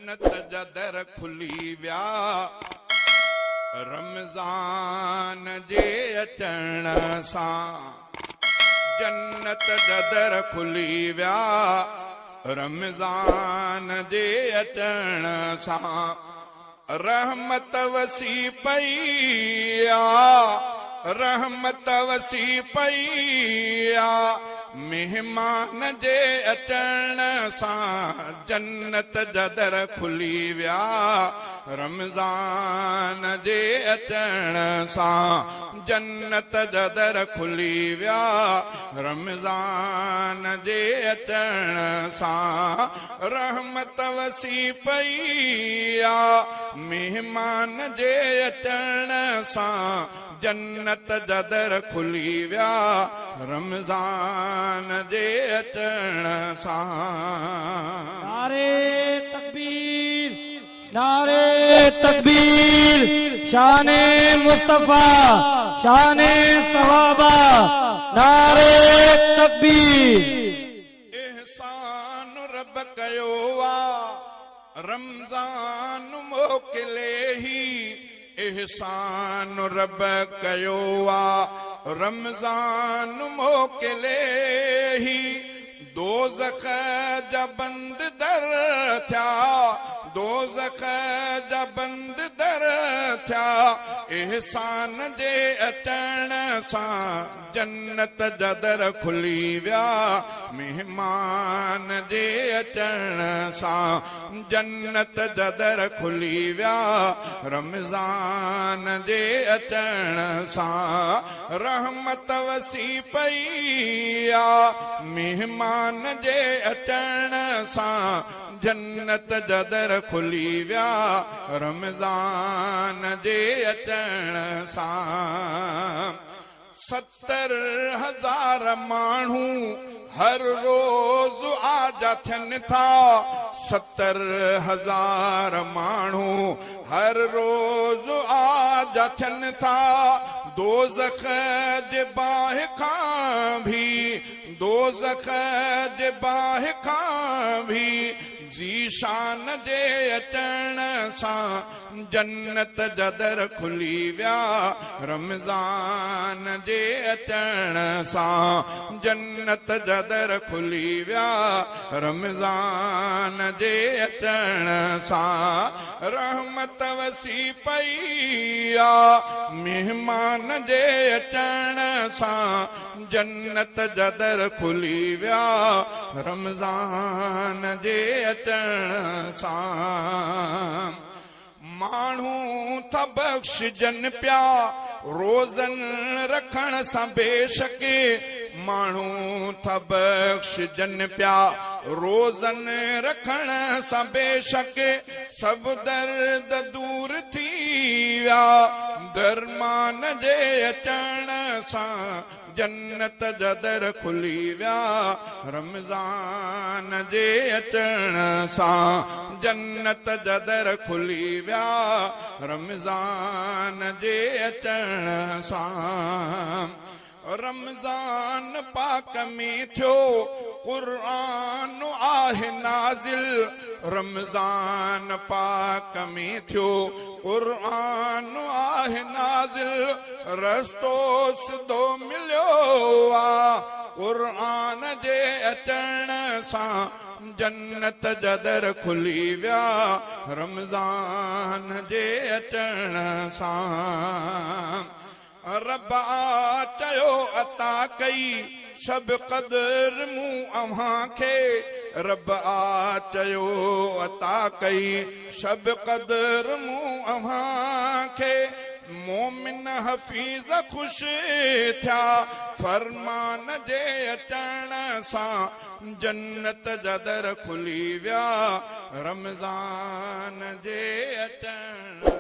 जन्नत जा दर खुली विया रमज़ान जे अचण सां। जन्नत जा दर खुली विया रमज़ान जे अचण सां। रहमत वसी पई रहमत वसी पई मेहमान जे अचण सां। जन्नत जा दर खुली विया रमज़ान जे अचण सां। जन्नत जा दर खुली विया रमज़ान जे अचण सां। रहमत वसी पई मेहमान जे अचण सां। जन्नत जा दर खुली विया रमज़ान जे अचण सां। नारे तकबीर, नारे तकबीर, शाने मुस्तफा, शाने सहाबा, नारे तकबीर। एहसान रब कयो रमज़ान मोकिले ही। एहसान रब कयो रमज़ान मोकिले ही। दोज़ख जा बंद दर थिया, दोज़ख जा बंद दर थिया एहसान जे अचण सां। जन्नत जा दर खुली विया मेहमान जे अचण सां। जन्नत जा दर खुली विया रमज़ान जे अचण सां। रहमत वसी पई मेहमान जे अचण सां। जन्नत जा दर खुली विया रमज़ान जे अचण सां। 70,000 माण्हू हर रोज़ आजा थियनि था। 70,000 माण्हू हर रोज़ आजा थियनि था। दोज़ख जे बाहि खां भी, दोज़ख जे बाहि खां भी ज़ीशान जे अचण सां। जन्नत जा दर खुली विया रमज़ान जे अचण सां। जन्नत जा दर खुली विया रमज़ान जे अचण सां। रहमत वसी पई मेहमान जे अचण सां। जन्नत जा दर खुली विया रमज़ान जे अचण सां। माण्हू था बख़्शजन पिया रोज़न रखण सां बेशके। माण्हू था बख़्शजन पिया रोज़न रखण सां बेशके। सब दर्द दूर थी विया दरमान जे अचण सां। जन्नत जा दर खुली विया रमज़ान जे अचण सां। जन्नत जा दर खुली विया रमज़ान जे अचण सां। रमज़ान पाक में थियो क़ुरान आहे नाज़िल। रमज़ान पाक में थियो क़ुरान आहे नाज़िल। रस्तो सिधो मिलियो क़ुरान जे अचण सां। जन्नत जा दर खुली विया रमज़ान जे अचण सां। रब चयो अता कई शब क़दर मूं अव्हां खे। रब चयो अता कई शब क़दर मूं अव्हां खे। मोमिन हफ़ीज़ ख़ुश थिया फरमान जे अचण सां। जन्नत जा दर खुली विया रमज़ान जे अचण